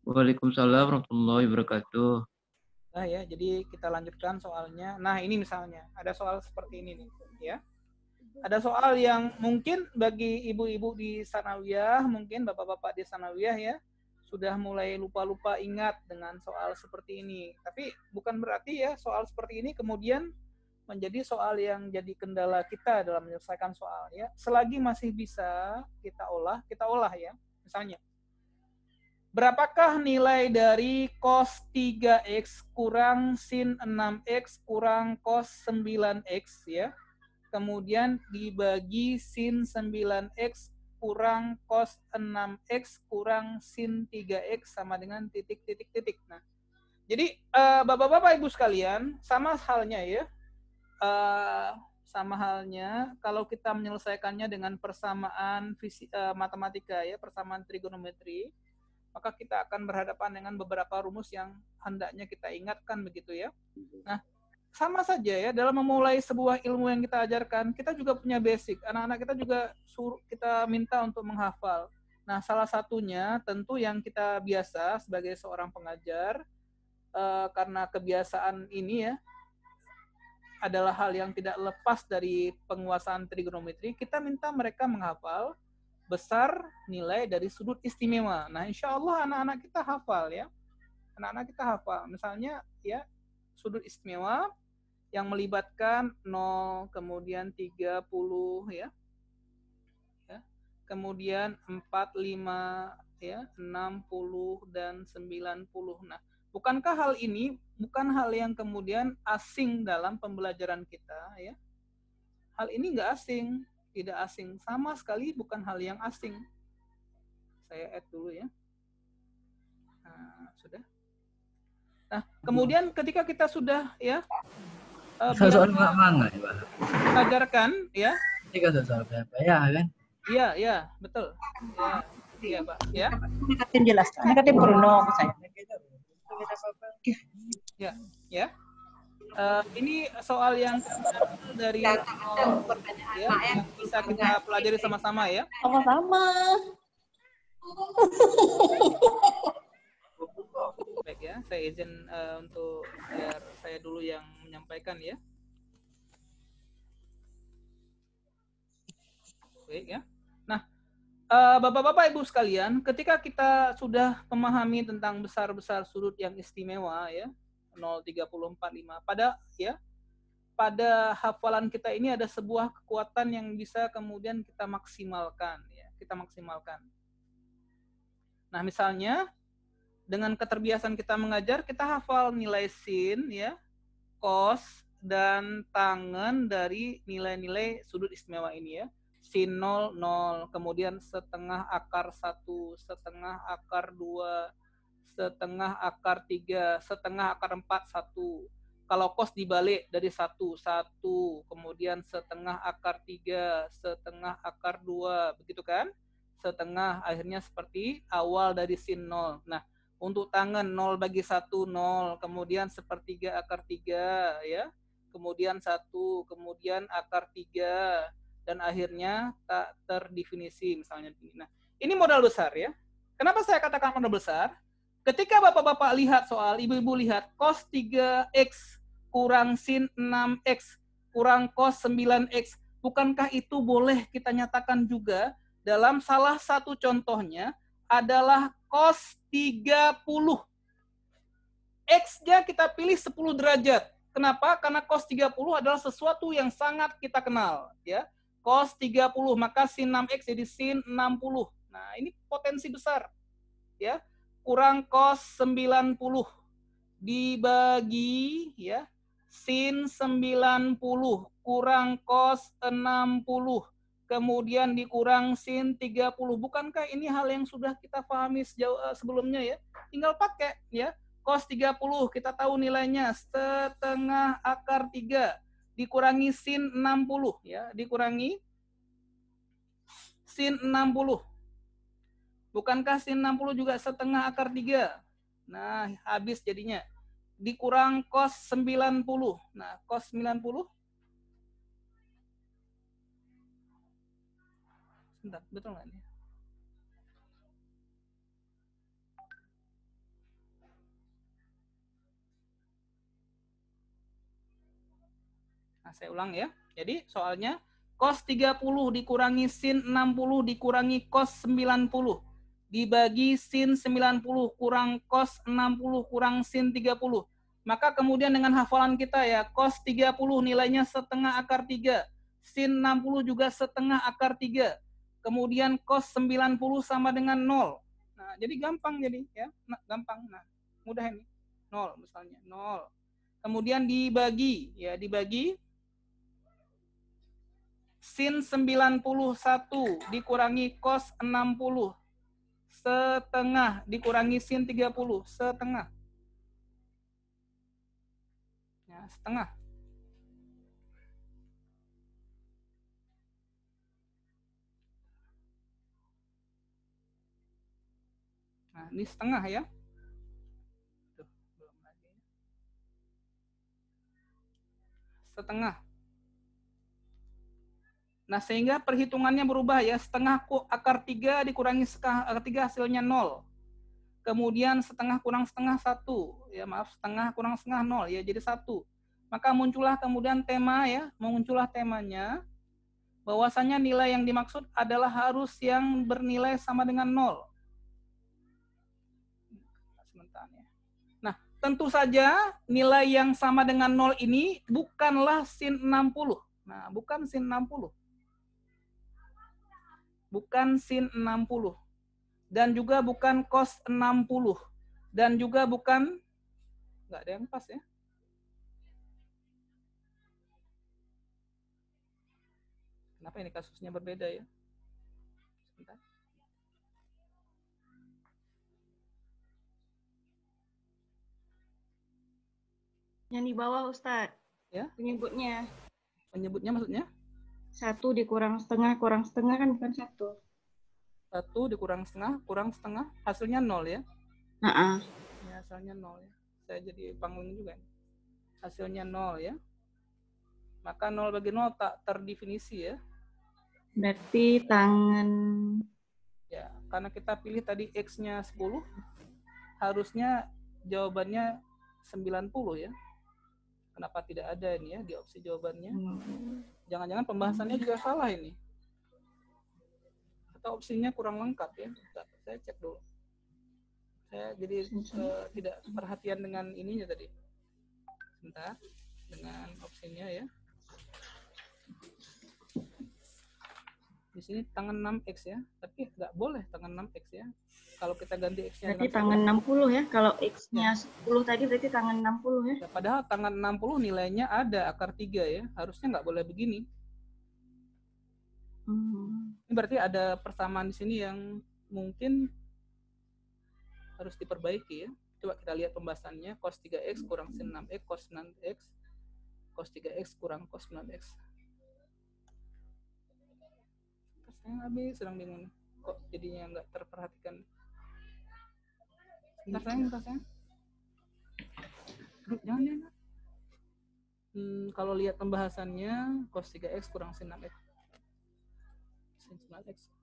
Waalaikumsalam warahmatullahi wabarakatuh. Nah ya, jadi kita lanjutkan soalnya. Nah ini misalnya, ada soal seperti ini nih, ya. Ada soal yang mungkin bagi ibu-ibu di sanawiyah, mungkin bapak-bapak di sanawiyah ya, sudah mulai lupa-lupa ingat dengan soal seperti ini. Tapi bukan berarti ya soal seperti ini kemudian menjadi soal yang jadi kendala kita dalam menyelesaikan soal ya. Selagi masih bisa kita olah ya. Misalnya, berapakah nilai dari cos 3x kurang sin 6x kurang cos 9x ya? Kemudian dibagi sin 9x kurang cos 6x kurang sin 3x sama dengan titik-titik-titik. Nah, jadi Bapak-bapak Ibu sekalian, sama halnya ya. Sama halnya kalau kita menyelesaikannya dengan persamaan matematika ya, persamaan trigonometri, maka kita akan berhadapan dengan beberapa rumus yang hendaknya kita ingatkan begitu ya. Nah, sama saja ya dalam memulai sebuah ilmu yang kita ajarkan, kita juga punya basic. Anak-anak kita juga kita minta untuk menghafal. Nah, salah satunya tentu yang kita biasa sebagai seorang pengajar, karena kebiasaan ini ya adalah hal yang tidak lepas dari penguasaan trigonometri, kita minta mereka menghafal besar nilai dari sudut istimewa. Nah, insya Allah anak-anak kita hafal ya. Anak-anak kita hafal. Misalnya ya, sudut istimewa yang melibatkan 0, kemudian 30 ya. Kemudian 4, 5 ya, 60 dan 90. Nah, bukankah hal ini bukan hal yang kemudian asing dalam pembelajaran kita ya? Hal ini nggak asing, tidak asing, sama sekali bukan hal yang asing. Saya add dulu ya. Nah, sudah. Nah, kemudian ketika kita sudah ya Soal manga ya, Pak. ajarkan ya. Ini kan soal berapa ya kan? Iya, iya, betul. Ya, iya, Pak. Ya. Nekatin jelas. Nekatin Bruno saya. Ya, ya. Ini soal yang dari ya, yang bisa kita pelajari sama-sama ya. Sama-sama. Baik ya, saya izin untuk biar saya dulu yang menyampaikan ya. Baik ya. Nah, Bapak-bapak Ibu sekalian, ketika kita sudah memahami tentang besar-besar sudut yang istimewa ya, 0,3045 pada hafalan kita ini ada sebuah kekuatan yang bisa kemudian kita maksimalkan ya, kita maksimalkan. Nah, misalnya dengan keterbiasaan kita mengajar, kita hafal nilai sin ya, cos dan tangen dari nilai-nilai sudut istimewa ini ya. Sin 0, 0, kemudian setengah akar 1, setengah akar 2, setengah akar 3, setengah akar 4, 1. Kalau cos dibalik dari 1, 1, kemudian setengah akar 3, setengah akar 2, begitu kan? Setengah, akhirnya seperti awal dari sin 0. Nah, untuk tangan 0 bagi 1, 0, kemudian sepertiga akar 3, ya. Kemudian 1, kemudian akar 3, dan akhirnya tak terdefinisi misalnya. Nah, ini modal besar ya. Kenapa saya katakan modal besar? Ketika bapak-bapak lihat soal, ibu-ibu lihat cos 3x kurang sin 6x kurang cos 9x, bukankah itu boleh kita nyatakan juga dalam salah satu contohnya adalah cos 30. X-nya kita pilih 10 derajat. Kenapa? Karena cos 30 adalah sesuatu yang sangat kita kenal, ya. Cos 30, maka sin 6x jadi sin 60. Nah, ini potensi besar. Ya. Kurang cos 90 dibagi ya sin 90 kurang cos 60 kemudian dikurang sin 30. Bukankah ini hal yang sudah kita pahami sebelumnya ya? Tinggal pakai ya. Cos 30 kita tahu nilainya setengah akar 3 dikurangi sin 60 ya, dikurangi sin 60. Bukankah sin 60 juga setengah akar 3? Nah, habis jadinya. Dikurang cos 90. Nah, cos 90. Sebentar, betul nggak nih? saya ulang ya. Jadi soalnya cos 30 dikurangi sin 60 dikurangi cos 90 dibagi sin 90 kurang cos 60 kurang sin 30. Maka kemudian dengan hafalan kita ya, cos 30 nilainya setengah akar 3, sin 60 juga setengah akar 3. Kemudian cos 90 sama dengan 0. Nah, jadi gampang jadi ya. Nah, gampang. Nah, mudah ini. 0 misalnya, 0. Kemudian dibagi, ya dibagi sin 91 dikurangi cos 60 setengah dikurangi sin 30 setengah. Ya, setengah. Nah, ini setengah ya. Tuh, belum lagi. Setengah. Nah, sehingga perhitungannya berubah ya. Setengah akar 3 dikurangi akar 3 hasilnya 0. Kemudian setengah kurang setengah 1. Ya, maaf, setengah kurang setengah 0 ya, jadi 1. Maka muncullah kemudian tema ya, muncullah temanya bahwasanya nilai yang dimaksud adalah harus yang bernilai sama dengan 0. Sebentar ya. Nah, tentu saja nilai yang sama dengan 0 ini bukanlah sin 60. Nah, bukan sin 60. Bukan sin 60. Dan juga bukan cos 60. Dan juga bukan, nggak ada yang pas ya. Kenapa ini kasusnya berbeda ya? Sebentar. Yang di bawah Ustadz. Ya. Penyebutnya. Penyebutnya maksudnya? 1 dikurang setengah kan bukan 1. 1 dikurang setengah, hasilnya 0 ya? Ya, hasilnya 0 ya. Saya jadi pangling juga. Hasilnya 0 ya. Maka 0 bagi 0 tak terdefinisi ya. Berarti tangan... Ya, karena kita pilih tadi X-nya 10, harusnya jawabannya 90 ya. Kenapa tidak ada ini ya di opsi jawabannya? Jangan-jangan pembahasannya juga salah ini. Atau opsinya kurang lengkap ya. Saya cek dulu. Saya jadi tidak perhatian dengan ininya tadi. Sebentar. Dengan opsinya ya. Di sini tangan 6X ya. Tapi nggak boleh tangan 6X ya. Kalau kita ganti X-nya berarti tangan 60 ya. Kalau X-nya ya. 10 tadi berarti tangan 60 ya. Padahal tangan 60 nilainya ada akar 3 ya. Harusnya nggak boleh begini. Ini berarti ada persamaan di sini yang mungkin harus diperbaiki ya. Coba kita lihat pembahasannya. Cos 3X kurang sin 6X, cos 9X, cos 3X kurang cos 9X. Saya habis sedang bingung. Kok jadinya nggak terperhatikan. Bentar sayang. Jangan. Kalau lihat pembahasannya, cos 3X kurang sin 6X. Sin 9X.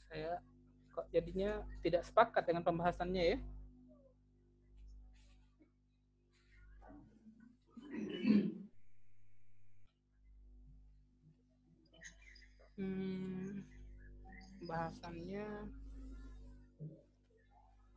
Saya kok jadinya tidak sepakat dengan pembahasannya ya. Pembahasannya,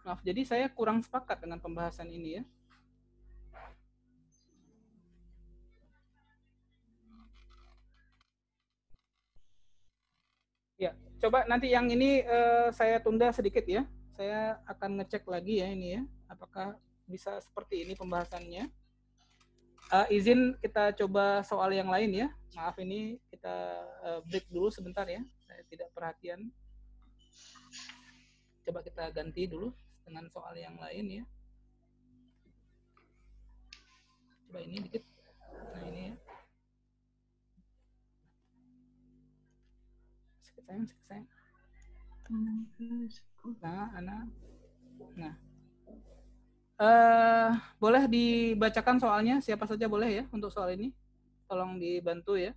maaf, jadi saya kurang sepakat dengan pembahasan ini ya. Ya, coba nanti yang ini saya tunda sedikit ya. Saya akan ngecek lagi ya ini ya, apakah bisa seperti ini pembahasannya. Izin kita coba soal yang lain ya. Maaf ini kita break dulu sebentar ya. Saya tidak perhatian. Coba kita ganti dulu dengan soal yang lain ya. Coba ini dikit. Nah ini ya. Sedikit sayang. Nah, Ana. Nah. Boleh dibacakan soalnya, siapa saja boleh ya untuk soal ini. Tolong dibantu ya.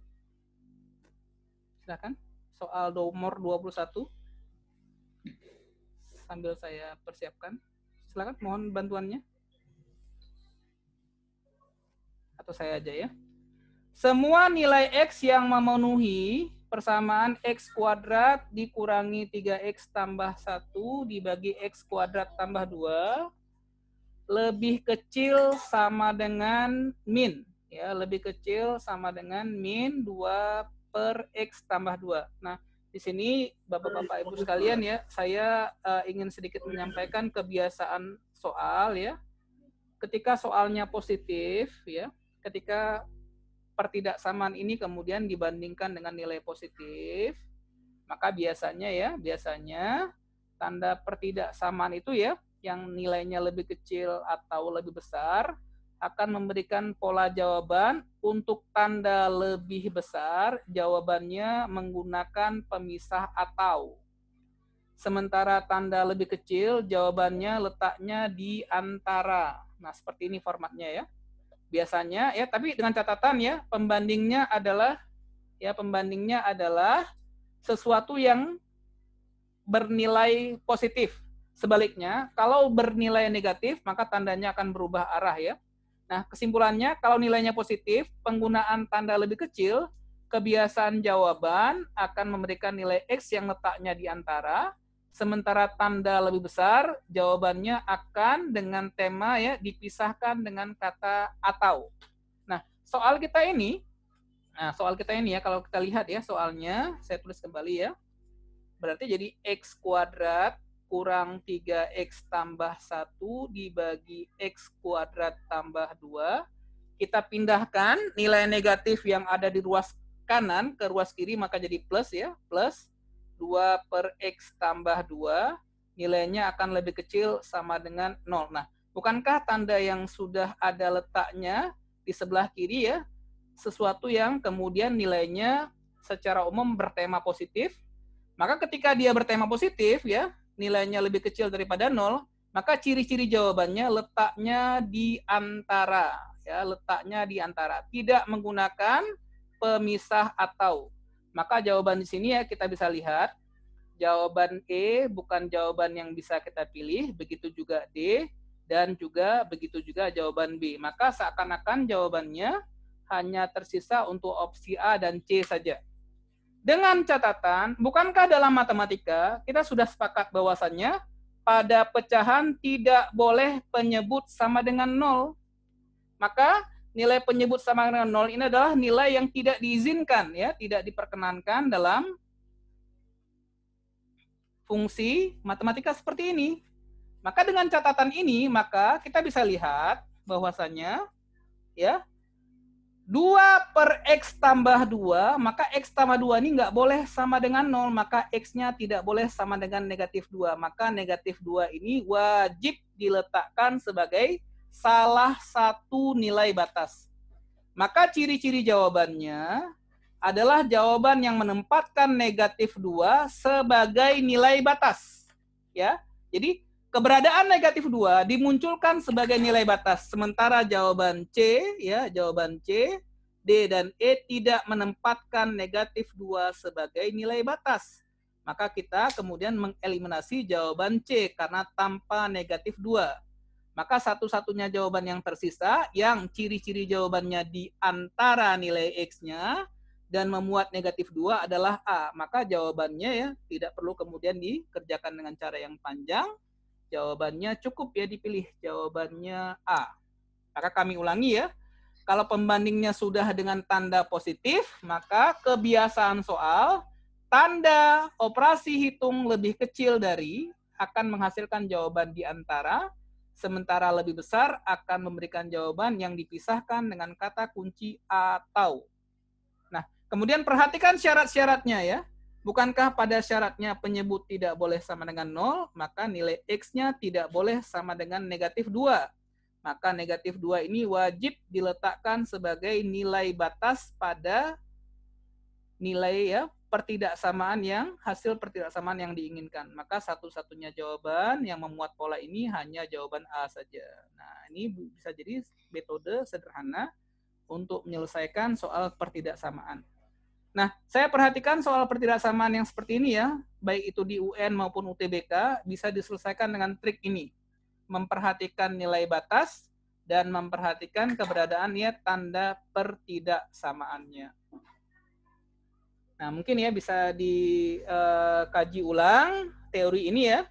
Silakan. Soal nomor 21. Sambil saya persiapkan. Silakan, mohon bantuannya. Atau saya aja ya. Semua nilai X yang memenuhi persamaan X kuadrat dikurangi 3X tambah 1 dibagi X kuadrat tambah 2 lebih kecil sama dengan min. Ya, lebih kecil sama dengan min 2 per X tambah 2. Nah, di sini Bapak-Bapak Ibu sekalian ya, saya ingin sedikit menyampaikan kebiasaan soal ya. Ketika soalnya positif ya, ketika pertidaksamaan ini kemudian dibandingkan dengan nilai positif, maka biasanya tanda pertidaksamaan itu ya, yang nilainya lebih kecil atau lebih besar, akan memberikan pola jawaban. Untuk tanda lebih besar, jawabannya menggunakan pemisah atau. Sementara tanda lebih kecil, jawabannya letaknya di antara. Nah, seperti ini formatnya ya. Biasanya ya, tapi dengan catatan ya, pembandingnya adalah sesuatu yang bernilai positif. Sebaliknya, kalau bernilai negatif, maka tandanya akan berubah arah ya. Nah, kesimpulannya, kalau nilainya positif, penggunaan tanda lebih kecil, kebiasaan jawaban akan memberikan nilai X yang letaknya di antara, sementara tanda lebih besar, jawabannya akan dengan tema ya dipisahkan dengan kata atau. Nah, soal kita ini ya, kalau kita lihat ya soalnya, saya tulis kembali ya. Berarti jadi X kuadrat kurang 3X tambah 1 dibagi X kuadrat tambah 2. Kita pindahkan nilai negatif yang ada di ruas kanan ke ruas kiri, maka jadi plus ya, plus 2 per X tambah 2, nilainya akan lebih kecil sama dengan 0. Nah, bukankah tanda yang sudah ada letaknya di sebelah kiri ya, sesuatu yang kemudian nilainya secara umum bertema positif? Maka ketika dia bertema positif ya, nilainya lebih kecil daripada 0, maka ciri-ciri jawabannya letaknya di antara. Ya, letaknya di antara. Tidak menggunakan pemisah atau. Maka jawaban di sini ya kita bisa lihat, jawaban E bukan jawaban yang bisa kita pilih, begitu juga D, dan juga begitu juga jawaban B. Maka seakan-akan jawabannya hanya tersisa untuk opsi A dan C saja. Dengan catatan, bukankah dalam matematika kita sudah sepakat bahwasannya pada pecahan tidak boleh penyebut sama dengan 0. Maka nilai penyebut sama dengan 0 ini adalah nilai yang tidak diizinkan ya, tidak diperkenankan dalam fungsi matematika seperti ini. Maka dengan catatan ini, maka kita bisa lihat bahwasannya ya 2 per X tambah 2, maka X tambah 2 ini nggak boleh sama dengan 0, maka X-nya tidak boleh sama dengan negatif 2. Maka negatif 2 ini wajib diletakkan sebagai salah satu nilai batas. Maka ciri-ciri jawabannya adalah jawaban yang menempatkan negatif 2 sebagai nilai batas. Ya, jadi keberadaan negatif 2 dimunculkan sebagai nilai batas, sementara jawaban C, ya, jawaban C, D, dan E tidak menempatkan negatif 2 sebagai nilai batas. Maka kita kemudian mengeliminasi jawaban C karena tanpa negatif 2. Maka satu-satunya jawaban yang tersisa yang ciri-ciri jawabannya di antara nilai X-nya dan memuat negatif 2 adalah A. Maka jawabannya ya tidak perlu kemudian dikerjakan dengan cara yang panjang. Jawabannya cukup ya dipilih, jawabannya A. Maka kami ulangi ya, kalau pembandingnya sudah dengan tanda positif, maka kebiasaan soal tanda operasi hitung lebih kecil dari akan menghasilkan jawaban di antara, sementara lebih besar akan memberikan jawaban yang dipisahkan dengan kata kunci atau. Nah, kemudian perhatikan syarat-syaratnya ya. Bukankah pada syaratnya penyebut tidak boleh sama dengan 0, maka nilai X-nya tidak boleh sama dengan negatif 2. Maka negatif 2 ini wajib diletakkan sebagai nilai batas pada nilai ya, hasil pertidaksamaan yang diinginkan. Maka satu-satunya jawaban yang memuat pola ini hanya jawaban A saja. Nah, ini bisa jadi metode sederhana untuk menyelesaikan soal pertidaksamaan. Nah, saya perhatikan soal pertidaksamaan yang seperti ini ya, baik itu di UN maupun UTBK, bisa diselesaikan dengan trik ini. Memperhatikan nilai batas dan memperhatikan keberadaannya tanda pertidaksamaannya. Nah, mungkin ya bisa dikaji ulang teori ini ya,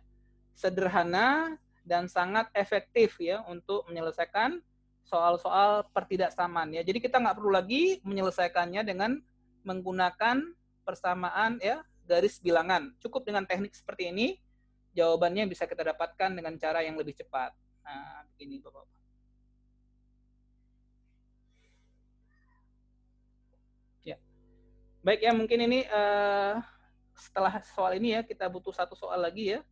sederhana dan sangat efektif ya untuk menyelesaikan soal-soal pertidaksamaan ya. Jadi kita nggak perlu lagi menyelesaikannya dengan menggunakan persamaan ya garis bilangan. Cukup dengan teknik seperti ini, jawabannya bisa kita dapatkan dengan cara yang lebih cepat. Nah, begini Bapak-Bapak. Baik ya, mungkin ini setelah soal ini ya, kita butuh satu soal lagi ya.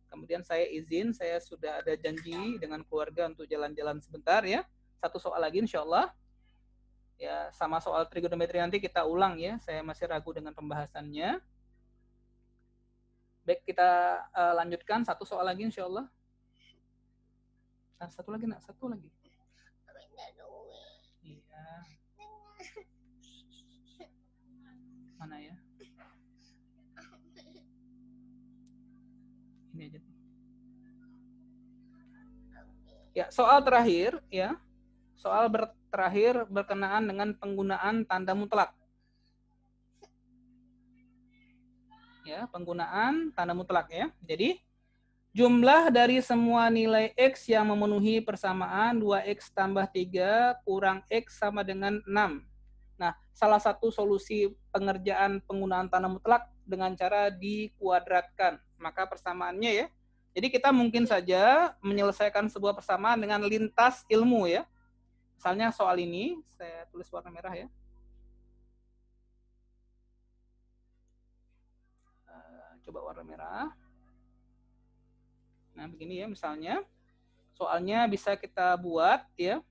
Kemudian saya izin, saya sudah ada janji dengan keluarga untuk jalan-jalan sebentar ya. Satu soal lagi insya Allah. Ya, sama soal trigonometri nanti kita ulang ya. Saya masih ragu dengan pembahasannya. Baik, kita lanjutkan satu soal lagi insya Allah. Satu lagi nak, satu lagi. Iya. Mana ya? Ini aja. Ya, soal terakhir ya. Soal terakhir berkenaan dengan penggunaan tanda mutlak. Ya, penggunaan tanda mutlak ya. Jadi jumlah dari semua nilai X yang memenuhi persamaan 2X tambah 3 kurang X sama dengan 6. Nah, salah satu solusi pengerjaan penggunaan tanda mutlak dengan cara dikuadratkan. Maka persamaannya ya. Jadi kita mungkin saja menyelesaikan sebuah persamaan dengan lintas ilmu ya. Misalnya soal ini, saya tulis warna merah ya. Coba warna merah. Nah, begini ya misalnya. Soalnya bisa kita buat ya.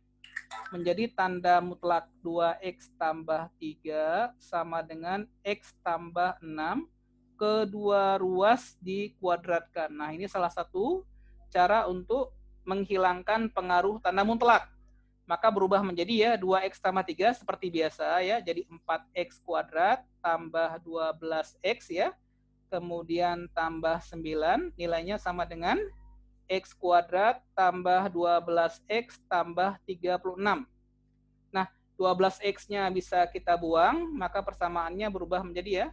Menjadi tanda mutlak 2X tambah 3 sama dengan X tambah 6. Kedua ruas dikuadratkan. Nah, ini salah satu cara untuk menghilangkan pengaruh tanda mutlak. Maka berubah menjadi ya 2X tambah 3 seperti biasa ya. Jadi 4X kuadrat tambah 12X ya. Kemudian tambah 9, nilainya sama dengan X kuadrat tambah 12X tambah 36. Nah, 12X-nya bisa kita buang, maka persamaannya berubah menjadi ya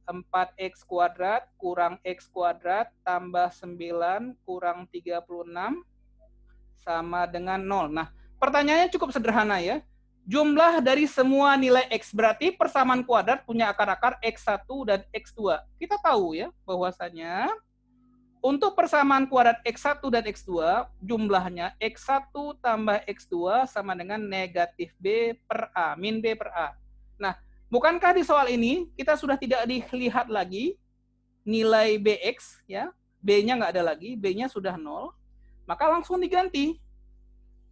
4X kuadrat kurang X kuadrat tambah 9 kurang 36 sama dengan 0. Nah, pertanyaannya cukup sederhana ya. Jumlah dari semua nilai X berarti persamaan kuadrat punya akar-akar X1 dan X2. Kita tahu ya bahwasanya untuk persamaan kuadrat X1 dan X2, jumlahnya X1 tambah X2 sama dengan negatif B per A, min B per A. Nah, bukankah di soal ini kita sudah tidak dilihat lagi nilai BX, ya, B-nya nggak ada lagi, B-nya sudah 0, maka langsung diganti.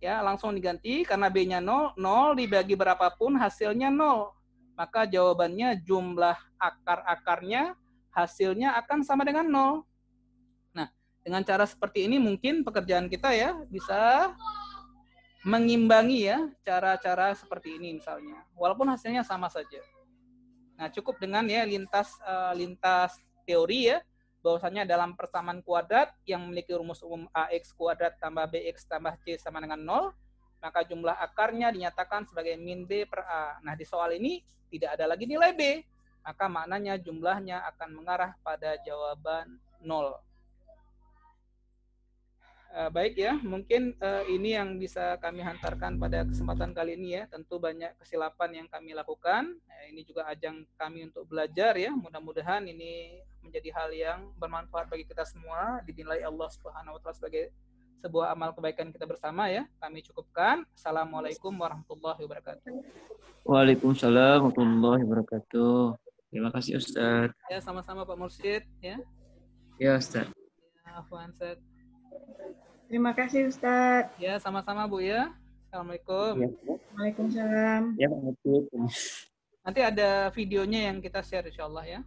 Ya, langsung diganti karena B-nya 0, 0 dibagi berapapun hasilnya 0. Maka jawabannya jumlah akar-akarnya hasilnya akan sama dengan 0. Dengan cara seperti ini mungkin pekerjaan kita ya bisa mengimbangi ya cara-cara seperti ini misalnya. Walaupun hasilnya sama saja. Nah, cukup dengan ya lintas teori ya bahwasanya dalam persamaan kuadrat yang memiliki rumus umum AX kuadrat tambah BX tambah C sama dengan 0, maka jumlah akarnya dinyatakan sebagai min B per A. Nah, di soal ini tidak ada lagi nilai B, maka maknanya jumlahnya akan mengarah pada jawaban 0. Baik ya, mungkin ini yang bisa kami hantarkan pada kesempatan kali ini ya. Tentu banyak kesilapan yang kami lakukan. Ini juga ajang kami untuk belajar ya. Mudah-mudahan ini menjadi hal yang bermanfaat bagi kita semua. Dinilai Allah Subhanahu wa taala sebagai sebuah amal kebaikan kita bersama ya. Kami cukupkan. Assalamualaikum warahmatullahi wabarakatuh. Waalaikumsalam warahmatullahi wabarakatuh. Terima kasih Ustaz. Ya, sama-sama Pak Mursyid ya. Ya Ustaz. Ya, Afwan Ustaz. Terima kasih Ustadz. Ya, sama-sama Bu ya. Assalamualaikum. Ya. Waalaikumsalam. Ya Pak Mursyid. Nanti ada videonya yang kita share insya Allah ya.